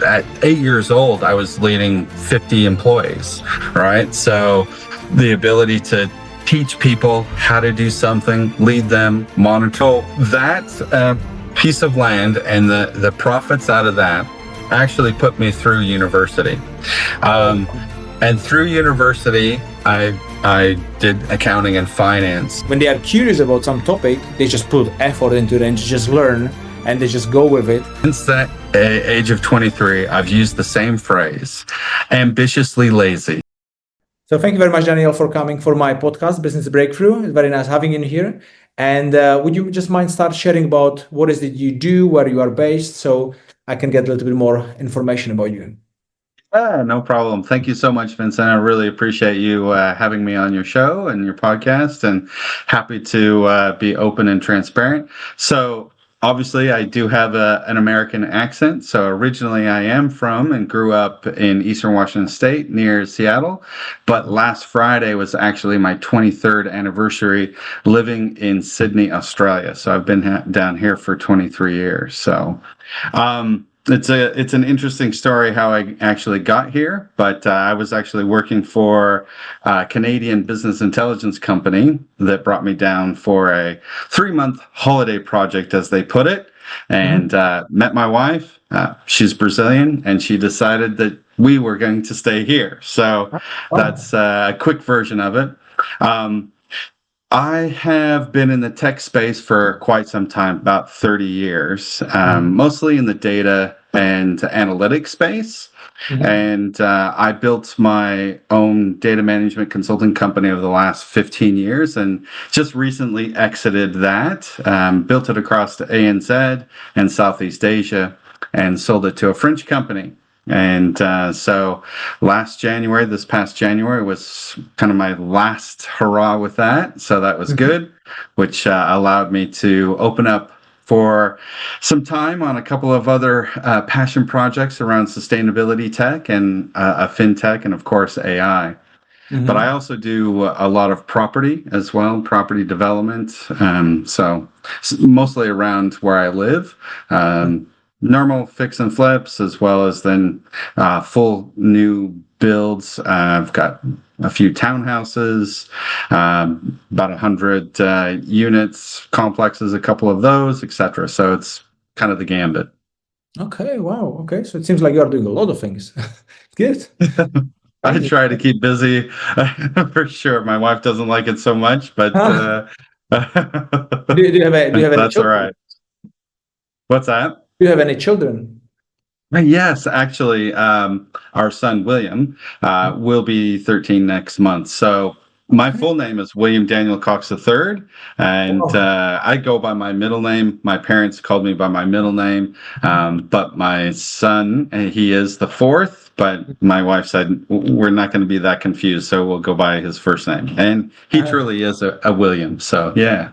at 8 years old, I was leading 50 employees, right? So the ability to teach people how to do something, lead them, monitor that piece of land, and the profits out of that actually put me through university. And through university, I did accounting and finance. When they are curious about some topic, they just put effort into it and just learn, and they just go with it. Since that age of 23, I've used the same phrase, ambitiously lazy. So thank you very much, Daniel, for coming for my podcast, Business Breakthrough. It's very nice having you here. And would you just mind start sharing about what is it you do, where you are based, so I can get a little bit more information about you? No problem. Thank you so much, Vincent. I really appreciate you having me on your show and your podcast, and happy to be open and transparent. So obviously, I do have an American accent. So originally I am from and grew up in Eastern Washington State near Seattle. But last Friday was actually my 23rd anniversary living in Sydney, Australia. So I've been down here for 23 years. So it's an interesting story how I actually got here, but I was actually working for a Canadian business intelligence company that brought me down for a 3-month holiday project, as they put it, and met my wife. She's Brazilian, and she decided that we were going to stay here. So that's a quick version of it. I have been in the tech space for quite some time, about 30 years, mostly in the data and analytics space. And I built my own data management consulting company over the last 15 years and just recently exited that, built it across to ANZ and Southeast Asia, and sold it to a French company. And so this past January was kind of my last hurrah with that. So that was good, which allowed me to open up for some time on a couple of other passion projects around sustainability tech and fintech, and of course AI. But I also do a lot of property as well, property development. So mostly around where I live. Normal fix and flips, as well as then full new builds. I've got a few townhouses, about 100 units, complexes, a couple of those, etc. So it's kind of the gambit. Okay, wow. Okay, so it seems like you are doing a lot of things. Good. I try to keep busy for sure. My wife doesn't like it so much, but do you have any that's all children? right. What's that? Do you have any children? Yes, actually, our son William will be 13 next month. So my full name is William Daniel Cox III, and I go by my middle name. My parents called me by my middle name, but my son, he is the fourth, but my wife said, we're not going to be that confused, so we'll go by his first name. And he truly is a William, so yeah.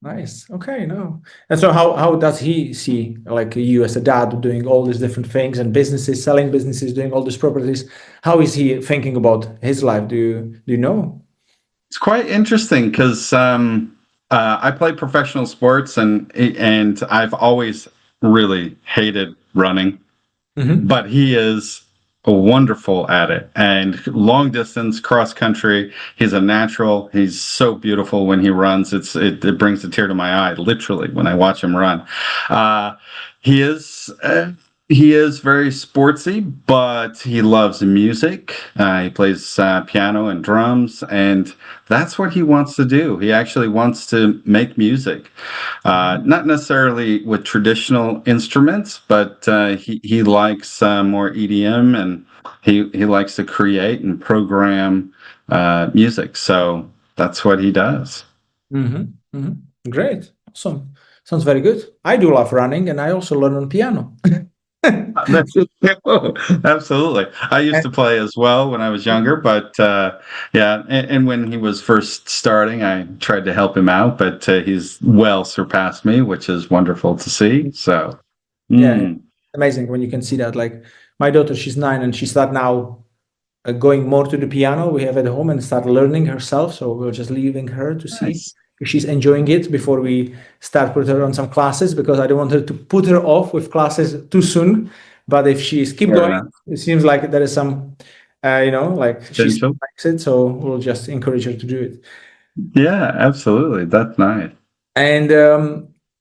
Nice. Okay, no. And so how does he see like you as a dad doing all these different things and businesses, selling businesses, doing all these properties? How is he thinking about his life? Do you know? It's quite interesting because I play professional sports and I've always really hated running, but he is wonderful at it. And long distance, cross country, he's a natural. He's so beautiful when he runs. It brings a tear to my eye, literally, when I watch him run. He is very sportsy, but he loves music. He plays piano and drums, and that's what he wants to do. He actually wants to make music, not necessarily with traditional instruments, but he likes more EDM, and he likes to create and program music. So that's what he does. Great. Awesome. Sounds very good. I do love running, and I also learn on piano. Absolutely. I used to play as well when I was younger, but yeah, and when he was first starting, I tried to help him out, but he's well surpassed me, which is wonderful to see. So yeah, amazing when you can see that. Like my daughter, she's 9, and she start now going more to the piano we have at home and start learning herself. So we're just leaving her to see if she's enjoying it before we start put her on some classes, because I don't want her to put her off with classes too soon. but if she's keep Fair going, enough. it seems like there is some, like she still Potential. likes it, so we'll just encourage her to do it. Yeah, absolutely. That's nice. And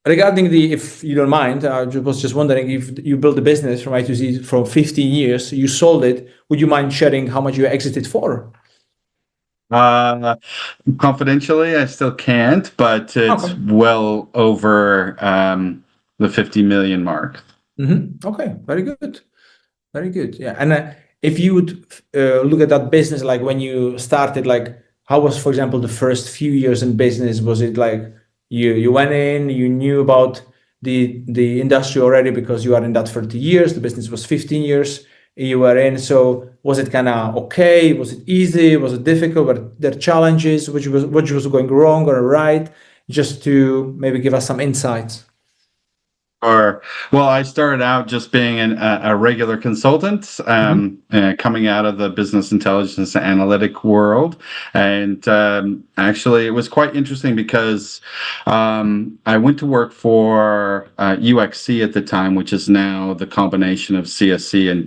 regarding the, if you don't mind, was just wondering if you built a business from A to Z for 15 years, you sold it. Would you mind sharing how much you exited for? Uh, Confidentially, I still can't, but Okay. it's well over the 50 million mark. Okay. Very good. Very good. Yeah. And if you would look at that business, like when you started, like how was, for example, the first few years in business? Was it like you went in, you knew about the industry already because you are in that 30 years, the business was 15 years you were in. So was it kind of okay? Was it easy? Was it difficult? Were there challenges? Which was going wrong or right? Just to maybe give us some insights. Or, well, I started out just being a regular consultant, coming out of the business intelligence and analytic world. And actually, it was quite interesting because I went to work for UXC at the time, which is now the combination of CSC and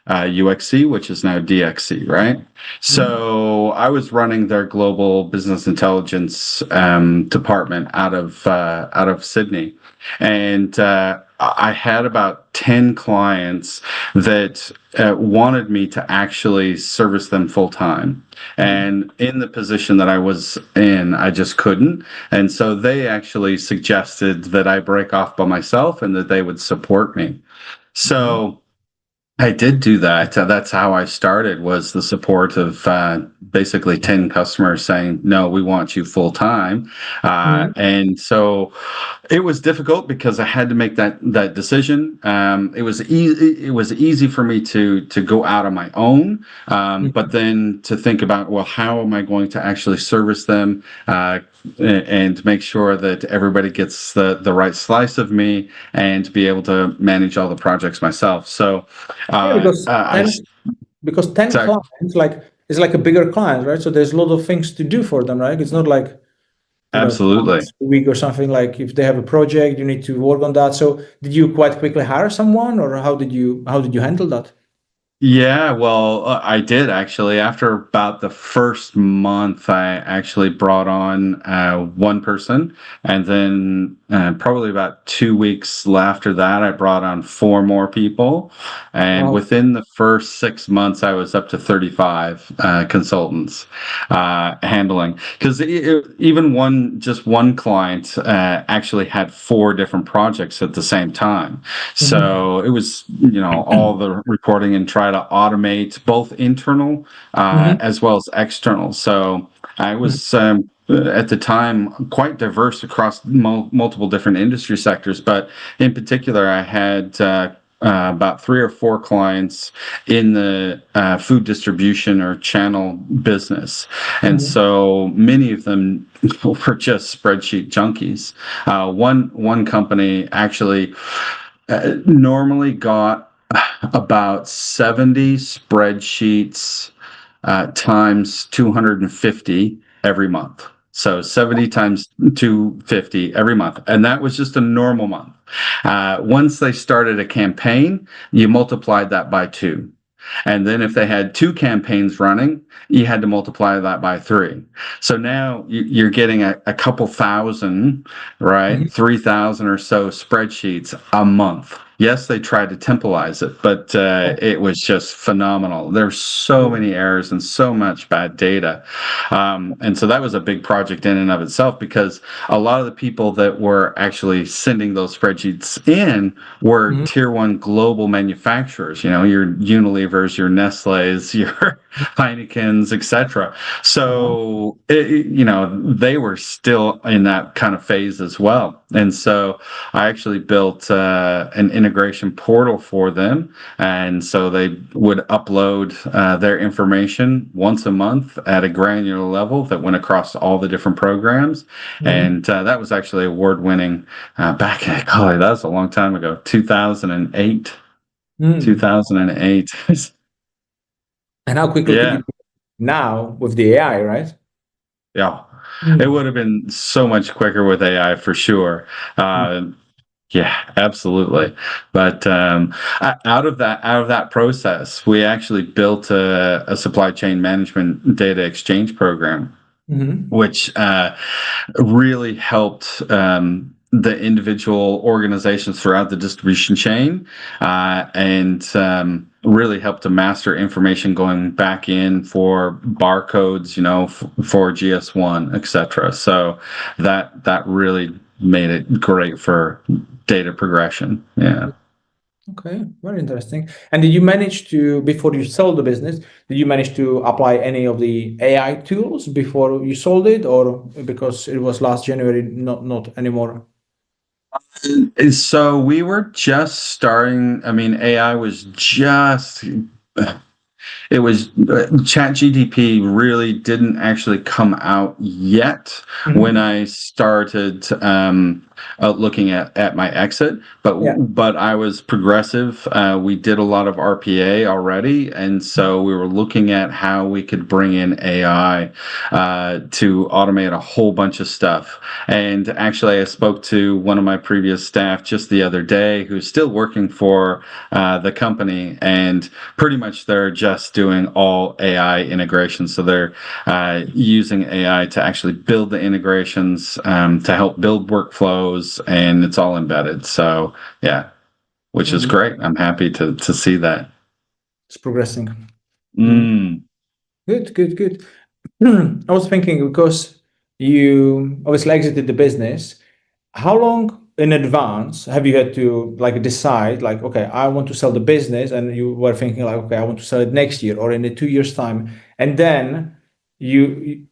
UXC, which is now DXC, right? So I was running their global business intelligence department out of Sydney, and I had about 10 clients that wanted me to actually service them full time. And in the position that I was in, I just couldn't. And so they actually suggested that I break off by myself and that they would support me. So I did do that. That's how I started, was the support of basically 10 customers saying, no, we want you full time. And so it was difficult because I had to make that decision. It was easy for me to go out on my own, but then to think about, well, how am I going to actually service them and make sure that everybody gets the right slice of me and be able to manage all the projects myself. So Yeah, because I 10 sorry. clients, like it's like a bigger client, right? So there's a lot of things to do for them, right? It's not like, Absolutely. once a week or something. Like if they have a project, you need to work on that. So did you quite quickly hire someone, or how did you handle that? Yeah, well, I did actually. After about the first month, I actually brought on one person, and then probably about 2 weeks after that, I brought on four more people. And Wow. within the first 6 months, I was up to 35 consultants handling. Because even just one client actually had four different projects at the same time. Mhm. So it was, all the reporting and try to automate both internal Mhm. as well as external. So I Mhm. was at the time quite diverse across multiple different industry sectors, but in particular, I had about three or four clients in the food distribution or channel business. And Mhm. so many of them were just spreadsheet junkies. One company actually normally got about 70 spreadsheets times 250 every month. So 70 times 250 every month. And that was just a normal month. Once they started a campaign, you multiplied that by two. And then if they had two campaigns running, you had to multiply that by three. So now you're getting a couple thousand, right? Mhm. 3,000 or so spreadsheets a month. Yes, they tried to temporize it, but it was just phenomenal. There's so many errors and so much bad data. And so that was a big project in and of itself, because a lot of the people that were actually sending those spreadsheets in were Mhm. tier one global manufacturers, your Unilevers, your Nestle's, your Heinekens, etc. Wow. So, they were still in that kind of phase as well. And so I actually built an integration portal for them. And so they would upload their information once a month at a granular level that went across all the different programs. Mhm. And that was actually award winning back in, golly, that was a long time ago, 2008. Mhm. 2008. And how quickly could you Yeah. do it now with the AI, right? Yeah. It Mm. would have been so much quicker with AI for sure. Uh, Yeah, absolutely. But out of that process, we actually built a supply chain management data exchange program, Hmm. which really helped the individual organizations throughout the distribution chain, and really helped to master information going back in for barcodes, for GS1, etc. So that really made it great for data progression. Yeah. Okay, very interesting. And did you manage to, before you sold the business, did you manage to apply any of the AI tools before you sold it, or because it was last January, not anymore? So we were just starting. I mean, AI was just it was chat gdp really didn't actually come out yet when Hmm. I started looking at my exit, Yeah. but I was progressive. We did a lot of RPA already, and so we were looking at how we could bring in AI to automate a whole bunch of stuff. And actually I spoke to one of my previous staff just the other day who's still working for the company, and pretty much they're just doing all AI integrations. So they're using AI to actually build the integrations, to help build workflows, and it's all embedded. So yeah, which is Mhm. great. I'm happy to see that. It's progressing. Mhm. Mm. Good, good, good. I was thinking because you obviously exited the business, how long in advance have you had to like decide like, okay, I want to sell the business, and you were thinking like, okay, I want to sell it next year or in a 2 years time, and then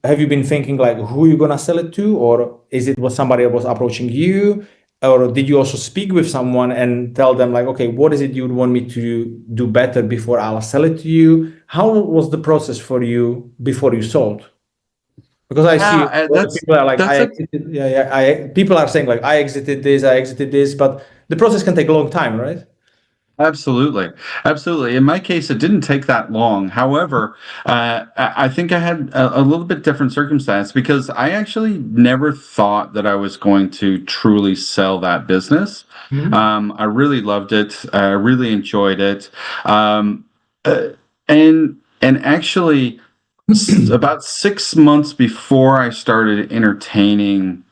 have you been thinking like who you're gonna sell it to, or is it was somebody was approaching you, or did you also speak with someone and tell them like, okay, what is it you would want me to do better before I'll sell it to you? How was the process for you before you sold? Because I see Yeah, a lot of people are like, that's I a exited, yeah, yeah, people are saying like, I exited this, but the process can take a long time, right? Absolutely. Absolutely. In my case, it didn't take that long. However, I think I had a little bit different circumstance because I actually never thought that I was going to truly sell that business. Mhm. I really loved it. I really enjoyed it. Um, uh, and actually, about 6 months before I started entertaining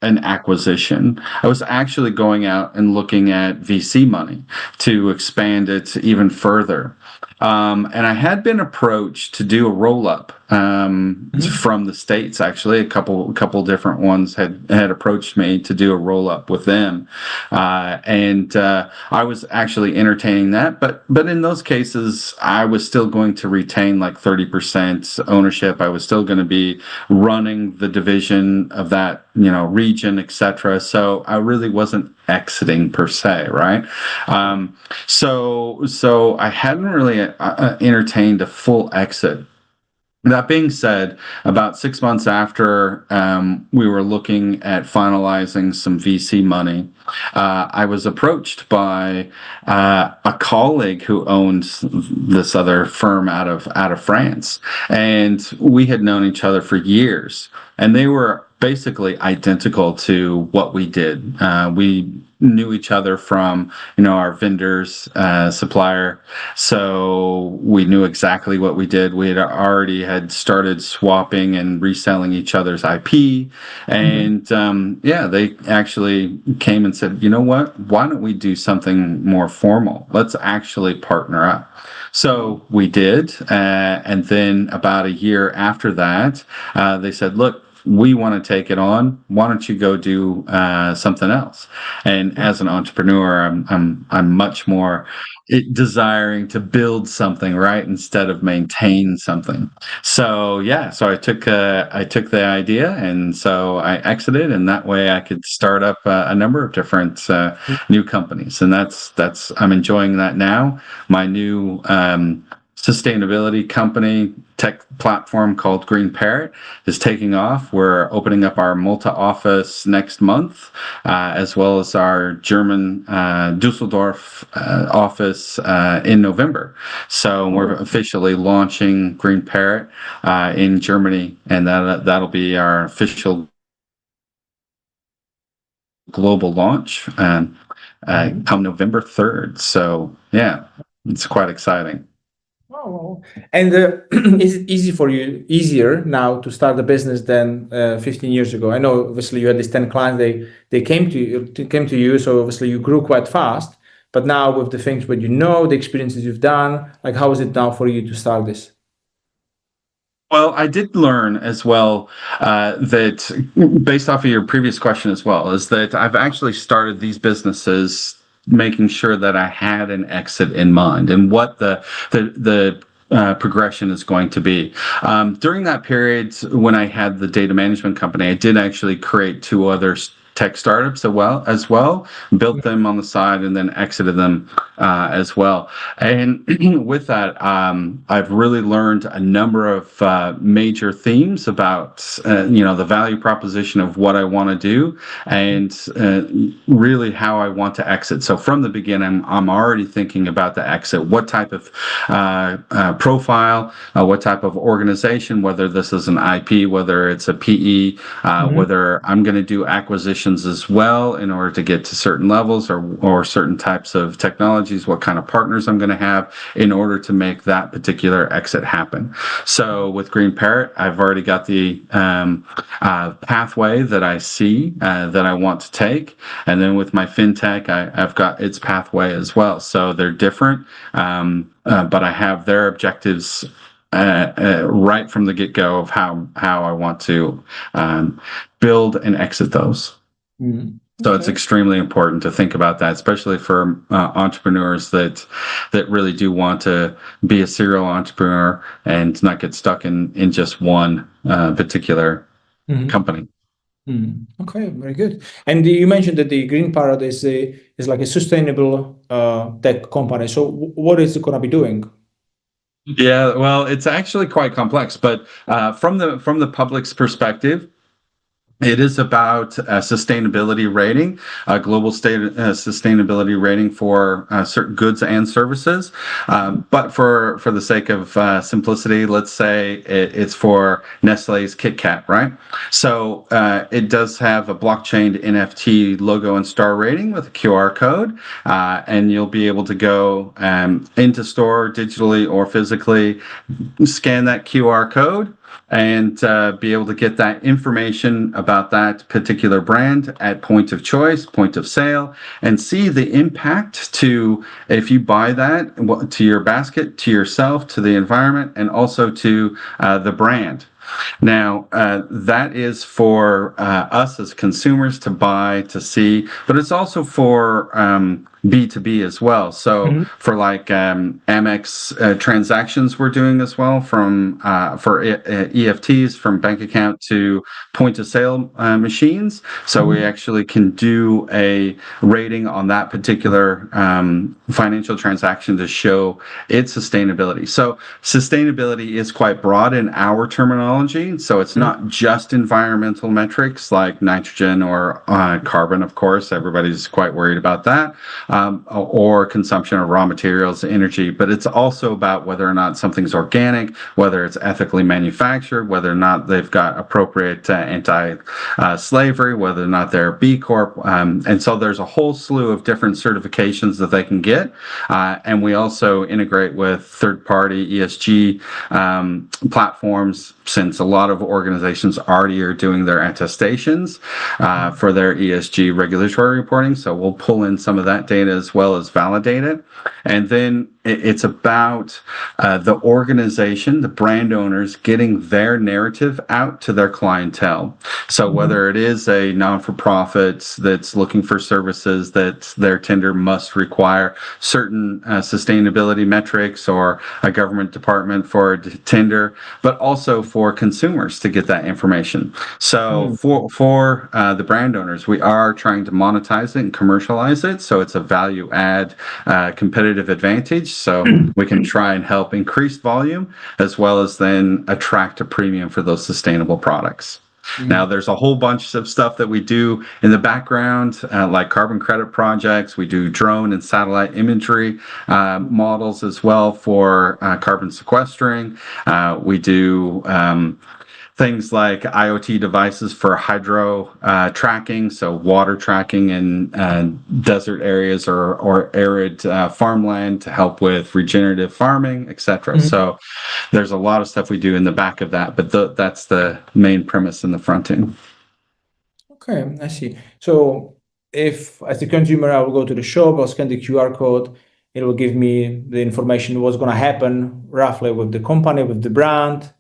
an acquisition, I was actually going out and looking at VC money to expand it even further. And I had been approached to do a roll up Mhm. from the States. Actually, a couple different ones had approached me to do a roll up with them, and I was actually entertaining that. But in those cases, I was still going to retain like 30% ownership. I was still going to be running the division of that region, etc. So I really wasn't exiting per se, right? So I hadn't really entertained a full exit. That being said, about 6 months after we were looking at finalizing some VC money, I was approached by a colleague who owns this other firm out of France, and we had known each other for years, and they were basically identical to what we did. We knew each other from our vendors, supplier, so we knew exactly what we did. We had started swapping and reselling each other's IP. Mhm. And yeah, they actually came and said, you know what? Why don't we do something more formal? Let's actually partner up. So we did. And then about a year after that, they said, look, we want to take it on. Why don't you go do something else? And as an entrepreneur, I'm much more desiring to build something, right, instead of maintain something. So yeah, so I took the idea, and so I exited, and that way I could start up a number of different new companies, and that's I'm enjoying that now. My new sustainability company tech platform called Green Parrot is taking off. We're opening up our Malta office next month, as well as our German Dusseldorf office in November. So we're Oh, officially launching Green Parrot in Germany, and that'll be our official global launch come November 3rd. So yeah, it's quite exciting. Oh, well. And is it easier now to start a business than 15 years ago? I know obviously you had these 10 clients, they came to you, so obviously you grew quite fast. But now with the things that you know, the experiences you've done, like how is it now for you to start this? Well, I did learn as well that based off of your previous question as well, is that I've actually started these businesses making sure that I had an exit in mind and what the progression is going to be. During that period, when I had the data management company, I did actually create two other tech startups as well, built them on the side, and then exited them as well. And with that, I've really learned a number of major themes about the value proposition of what I want to do, and really how I want to exit. So from the beginning, I'm already thinking about the exit. What type of profile, what type of organization, whether this is an IP, whether it's a PE, whether I'm going to do acquisitions as well in order to get to certain levels or certain types of technologies, what kind of partners I'm going to have in order to make that particular exit happen. So with Green Parrot, I've already got the pathway that I see that I want to take. And then with my fintech, I've got its pathway as well. So they're different, but I have their objectives right from the get-go of how I want to build and exit those. So it's extremely important to think about that, especially for entrepreneurs that really do want to be a serial entrepreneur and not get stuck in just one particular company. Okay, very good. And you mentioned that the Green Parrot is like a sustainable tech company. So what is it going to be doing? Yeah, well, it's actually quite complex, but from the public's perspective, it is about a sustainability rating, a global sustainability rating for certain goods and services. But for the sake of simplicity, let's say it's for Nestle's Kit Kat, right? So it does have a blockchain NFT logo and star rating with a QR code, and you'll be able to go into store digitally or physically, scan that QR code, and be able to get that information about that particular brand at point of choice, point of sale, and see the impact to, if you buy that, to your basket, to yourself, to the environment, and also to the brand. Now, that is for us as consumers to buy, to see, but it's also for B2B as well. So for like Amex transactions we're doing as well for EFTs from bank account to point of sale machines. So we actually can do a rating on that particular financial transaction to show its sustainability. So sustainability is quite broad in our terminology. So it's not just environmental metrics like nitrogen or carbon, of course. Everybody's quite worried about that. Or consumption of raw materials, energy, but it's also about whether or not something's organic, whether it's ethically manufactured, whether or not they've got appropriate anti-slavery, whether or not they're B Corp. And so there's a whole slew of different certifications that they can get. And we also integrate with third-party ESG platforms, since a lot of organizations already are doing their attestations for their ESG regulatory reporting. So we'll pull in some of that data as well as validate it. And then it's about the organization, the brand owners, getting their narrative out to their clientele. So whether it is a non-for-profit that's looking for services that their tender must require certain sustainability metrics, or a government department for a tender, but also for consumers to get that information. So for the brand owners, we are trying to monetize it and commercialize it. So it's a value add competitive advantage. So we can try and help increase volume as well as then attract a premium for those sustainable products. Now, there's a whole bunch of stuff that we do in the background, like carbon credit projects. We do drone and satellite imagery models as well for carbon sequestering. We do things like IoT devices for hydro tracking, so water tracking in desert areas or arid farmland to help with regenerative farming, etc. Mhm. So there's a lot of stuff we do in the back of that, but that's the main premise in the front end. Okay, I see. So if as a consumer, I will go to the shop, I'll scan the QR code, it will give me the information what's going to happen roughly with the company, with the brand,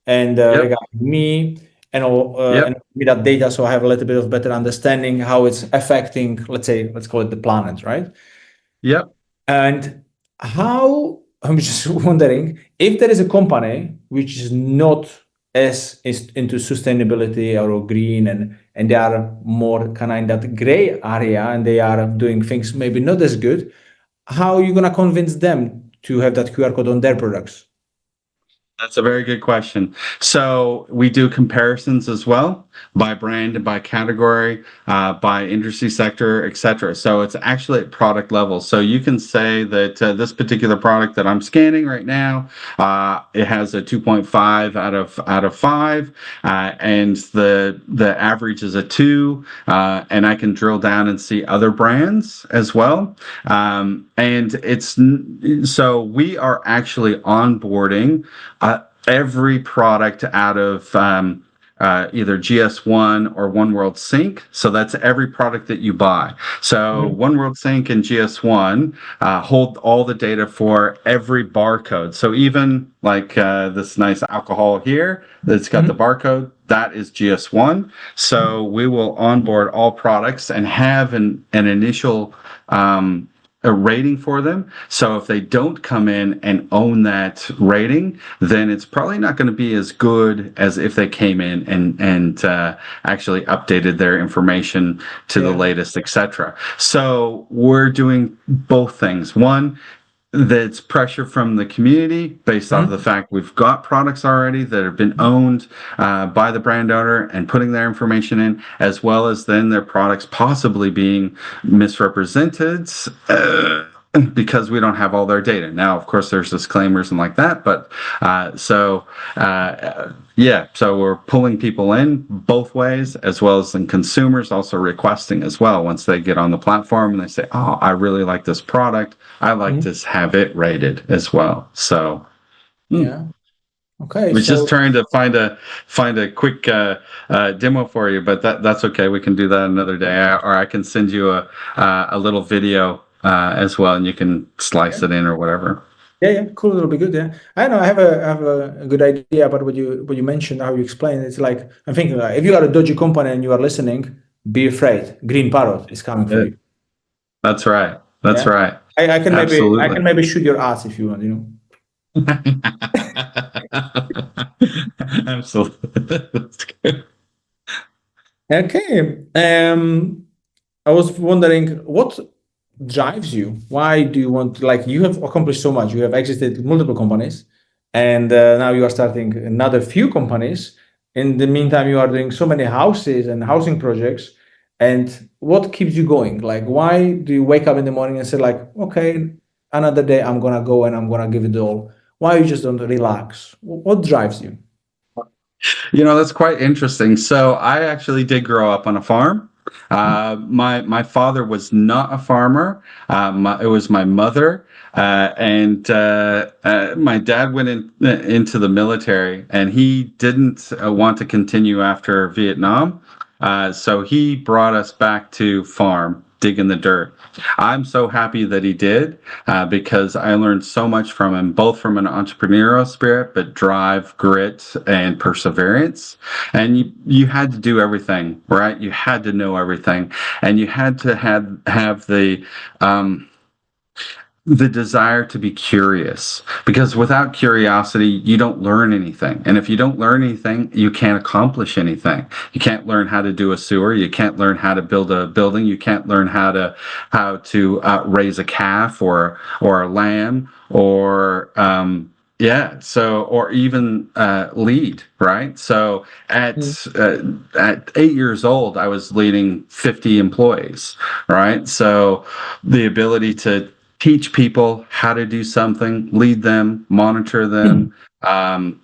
and Yep. regarding me, and Yep. with that data, so I have a little bit of better understanding how it's affecting, let's call it the planet, right? Yep. And how, I'm just wondering if there is a company which is not as into sustainability or green, and they are more kind of in that gray area and they are doing things maybe not as good, how are you going to convince them to have that QR code on their products? That's a very good question. So we do comparisons as well by brand and by category, by industry sector, etc. So it's actually at product level. So you can say that this particular product that I'm scanning right now, it has a 2.5 out of 5, and the average is a 2. And I can drill down and see other brands as well. And so we are actually onboarding every product out of either GS1 or One World Sync. So that's every product that you buy. So Mhm. One World Sync and GS1 hold all the data for every barcode. So even like this nice alcohol here that's got the Mhm. barcode, that is GS1. So we will onboard all products and have an initial a rating for them. So if they don't come in and own that rating, then it's probably not going to be as good as if they came in and actually updated their information to the Yeah. latest, etc. So we're doing both things. One, that's pressure from the community based off of the Mhm. fact we've got products already that have been owned by the brand owner and putting their information in, as well as then their products possibly being misrepresented because we don't have all their data. Now, of course, there's disclaimers and like that, but yeah, so we're pulling people in both ways, as well as in consumers also requesting as well. Once they get on the platform and they say, "Oh, I really like this product. I like Mhm. to have it rated as well." So Yeah. Okay. we're just So trying to find a quick demo for you, but that's okay. We can do that another day, or I can send you a little video as well, and you can slice it in or whatever. yeah, yeah, cool. It'll be good. Yeah, I know. I have a good idea about what you mentioned, how you explain it. It's like I'm thinking, like, if you are a dodgy company and you are listening, be afraid. Green parrot is coming for you. That's right. That's Yeah, right. I Absolutely. can maybe shoot your ass if you want. Absolutely. That's good. Okay. I was wondering what drives you. Why do you want like you have accomplished so much? You have exited multiple companies, and now you are starting another few companies. In the meantime, you are doing so many houses and housing projects. And what keeps you going? Like, why do you wake up in the morning and say, like, okay, another day I'm gonna go and I'm gonna give it all? Why you just don't relax? What drives you? That's quite interesting. So I actually did grow up on a farm. My father was not a farmer. It was my mother, and my dad went into the military, and he didn't want to continue after Vietnam. So he brought us back to farm, dig in the dirt. I'm so happy that he did because I learned so much from him, both from an entrepreneurial spirit, but drive, grit, and perseverance. And you had to do everything, right? You had to know everything, and you had to have the desire to be curious, because without curiosity you don't learn anything, and if you don't learn anything you can't accomplish anything. You can't learn how to do a sewer, you can't learn how to build a building, you can't learn how to raise a calf or a lamb or yeah, so or even lead, right? So Mm. at 8 years old I was leading 50 employees, right? So the ability to teach people how to do something, lead them, monitor them, um,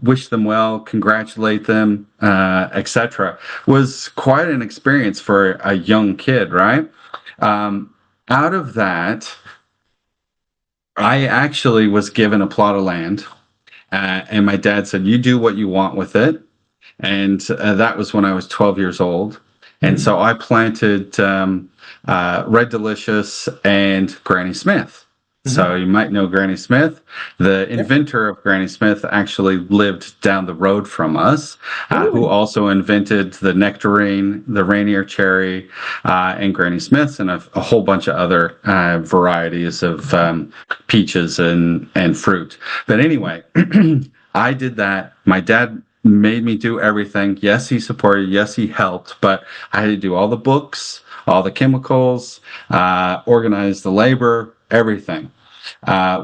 wish them well, congratulate them, etc., was quite an experience for a young kid, right? Um, Out of that, I actually was given a plot of land, and my dad said, "You do what you want with it." And that was when I was 12 years old. And Mhm. so I planted Red Delicious and Granny Smith. So Mhm. you might know Granny Smith. The Yep. inventor of Granny Smith actually lived down the road from us, who Really? also invented the nectarine, the Rainier cherry, and Granny Smiths, and a whole bunch of other varieties of peaches and fruit. But anyway, I did that. My dad made me do everything. Yes, he supported. Yes, he helped. But I had to do all the books, all the chemicals, organize the labor, everything,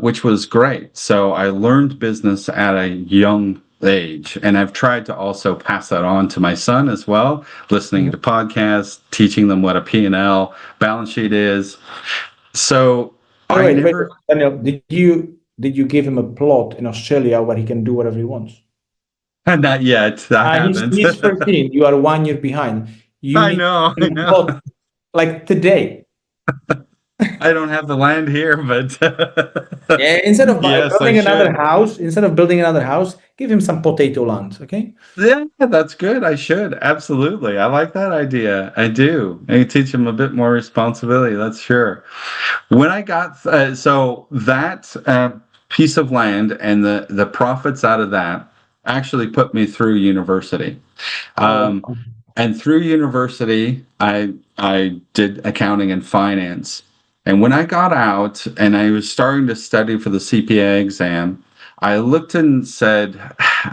which was great. So I learned business at a young age, and I've tried to also pass that on to my son as well, listening Mhm. to podcasts, teaching them what a P&L balance sheet is. So Wait, I wait, wait, never, Daniel, did you give him a plot in Australia where he can do whatever he wants? not yet, I He's haven't. he's 13. You are 1 year behind. You I need know, I a know. plot like today. I don't have the land here, but Yeah, instead of yes, I building another should. house, give him some potato land. Okay. Yeah, that's good. I should. Absolutely. I like that idea. I do. I teach them a bit more responsibility. That's sure. When I got so that piece of land and the profits out of that actually put me through university. Oh, Um, wow. and through university, I did accounting and finance. And when I got out and I was starting to study for the CPA exam, I looked and said,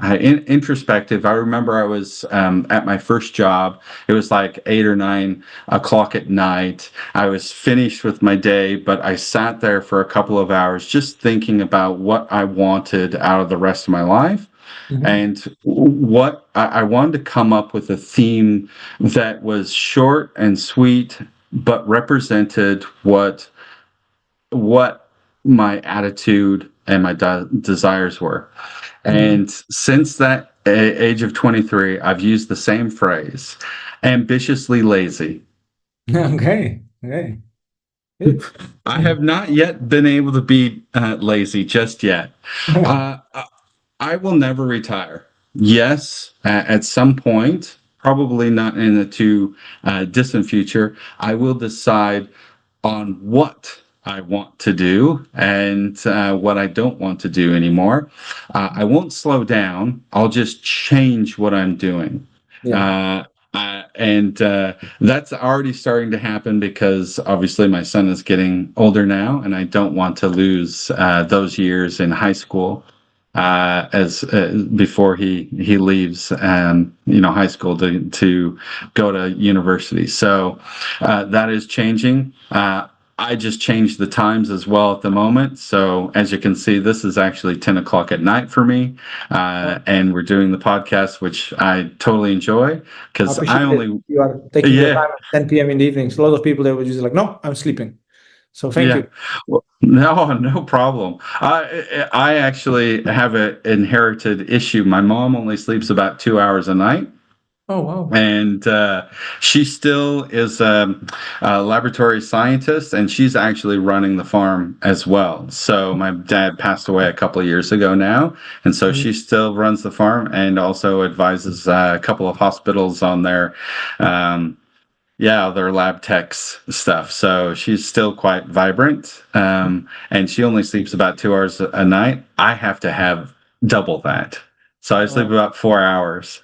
introspective. I remember I was at my first job. It was like 8 or 9 o'clock at night. I was finished with my day, but I sat there for a couple of hours just thinking about what I wanted out of the rest of my life. Mhm. And what I wanted to come up with a theme that was short and sweet, but represented what my attitude and my desires were. Mhm. And since that age of 23, I've used the same phrase, ambitiously lazy. Okay. Okay. Good. I have not yet been able to be lazy just yet. Uh, I will never retire. Yes, at some point, probably not in the too distant future, I will decide on what I want to do and what I don't want to do anymore. I won't slow down. I'll just change what I'm doing. Yeah. Uh, and That's already starting to happen because obviously my son is getting older now, and I don't want to lose those years in high school as before he leaves high school to go to university. So that is changing. I just changed the times as well at the moment. So as you can see, this is actually 10 o'clock at night for me. Oh, And we're doing the podcast, which I totally enjoy I because I appreciate it. only, You are taking your yeah, time at 10 p.m. in the evenings. A lot of people, they would just like, no, I'm sleeping. So thank yeah. you. Well, no, no problem. I actually have an inherited issue. My mom only sleeps about 2 hours a night. Oh, wow. And she still is a laboratory scientist, and she's actually running the farm as well. So my dad passed away a couple of years ago now, and so Mhm. she still runs the farm and also advises a couple of hospitals on um, their lab techs stuff. So she's still quite vibrant, and she only sleeps about 2 hours a night. I have to have double that. So I sleep Oh, about 4 hours.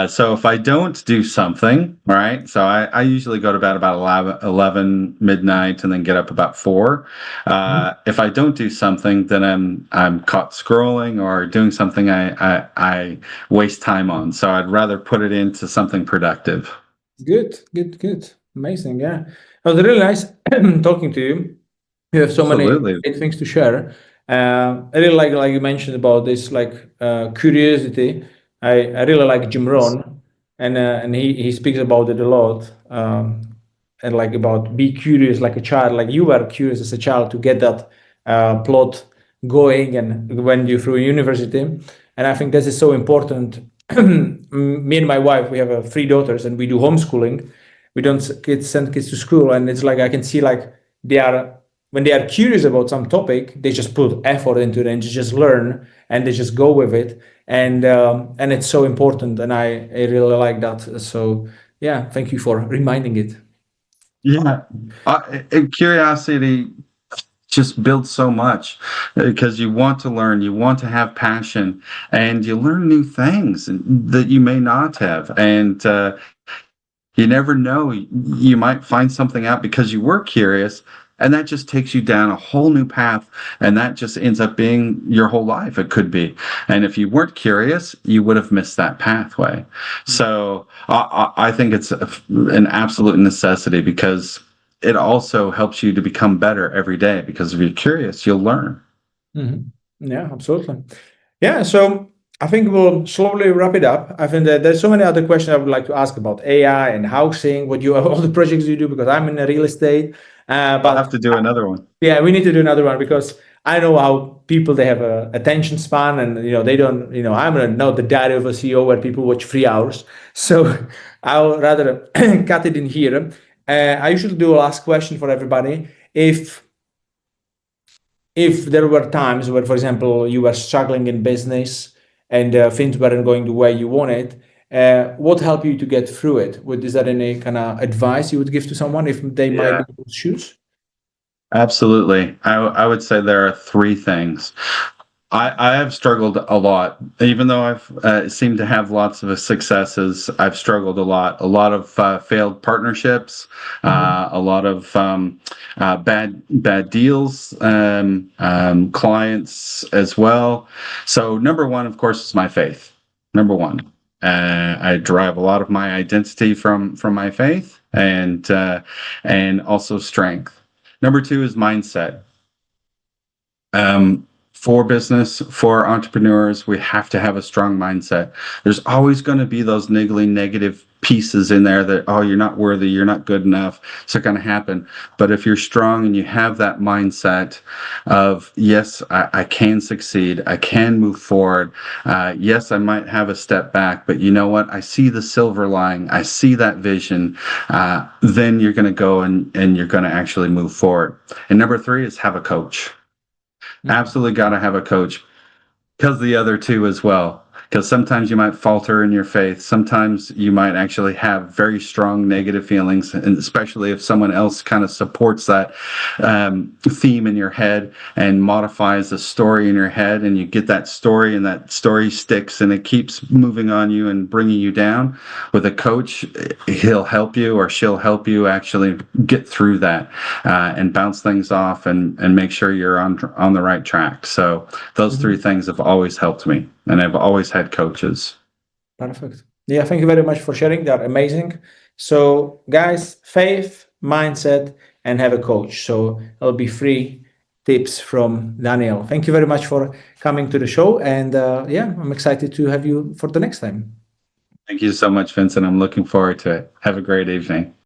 So if I don't do something, all right, so I usually go to bed about 11 midnight and then get up about 4. mhm. If I don't do something, then I'm caught scrolling or doing something I waste time on. So I'd rather put it into something productive. Good, good, good. Amazing. Yeah. It was really nice talking to you. You have so many Absolutely. great things to share. I really like you mentioned about this like curiosity. I really like Jim Rohn, and he speaks about it a lot. And like about be curious like a child, like you were curious as a child to get that plot going, and when you through university. And I think this is so important. Me and my wife, we have 3 daughters, and we do homeschooling. We don't send kids to school, and it's like I can see like they are when they are curious about some topic, they just put effort into it and just learn, and they just go with it, and it's so important, and I really like that. So yeah, thank you for reminding it. Yeah. Curiosity just builds so much because you want to learn, you want to have passion, and you learn new things that you may not have. And you never know, you might find something out because you were curious, and that just takes you down a whole new path, and that just ends up being your whole life. It could be. And if you weren't curious, you would have missed that pathway. So I think it's an absolute necessity because it also helps you to become better every day, because if you're curious, you'll learn. Yeah, absolutely. Yeah, so I think we'll slowly wrap it up. I think that there's so many other questions I would like to ask about AI and housing, what you all the projects you do, because I'm in real estate. I'll have But to do another one. yeah, we need to do another one, because I know how people, they have a attention span, and they don't. I'm not the daddy of a CEO where people watch 3 hours. So I'll rather cut it in here. I usually do a last question for everybody. If there were times where, for example, you were struggling in business and things weren't going the way you wanted, what helped you to get through it? Is there any kind of advice you would give to someone if they might be Yeah, in those shoes? absolutely. I would say there are three things. I have struggled a lot, even though I've seemed to have lots of successes. I've struggled a lot. A lot of failed partnerships, a lot of bad deals, clients as well. So number one, of course, is my faith. Number one, I derive a lot of my identity from my faith, and also strength. Number two is mindset. For business, for entrepreneurs, we have to have a strong mindset. There's always going to be those niggling negative pieces in there that, oh, you're not worthy, you're not good enough, it's not going to happen. But if you're strong and you have that mindset of, yes, I can succeed, I can move forward, yes, I might have a step back, but you know what? I see the silver lining, I see that vision, then you're going to go and you're going to actually move forward. And number three is have a coach. Absolutely got to have a coach, because the other two as well. Because sometimes you might falter in your faith. Sometimes you might actually have very strong negative feelings, and especially if someone else kind of supports that theme in your head and modifies the story in your head, and you get that story, and that story sticks, and it keeps moving on you and bringing you down. With a coach, he'll help you, or she'll help you actually get through that and bounce things off, and make sure you're on the right track. So those three things have always helped me, and I've always had coaches. Perfect. Yeah, thank you very much for sharing. They're amazing. So, guys, faith, mindset, and have a coach. So, it'll be 3 tips from Daniel. Thank you very much for coming to the show. And yeah, I'm excited to have you for the next time. Thank you so much, Vincent. I'm looking forward to it. Have a great evening.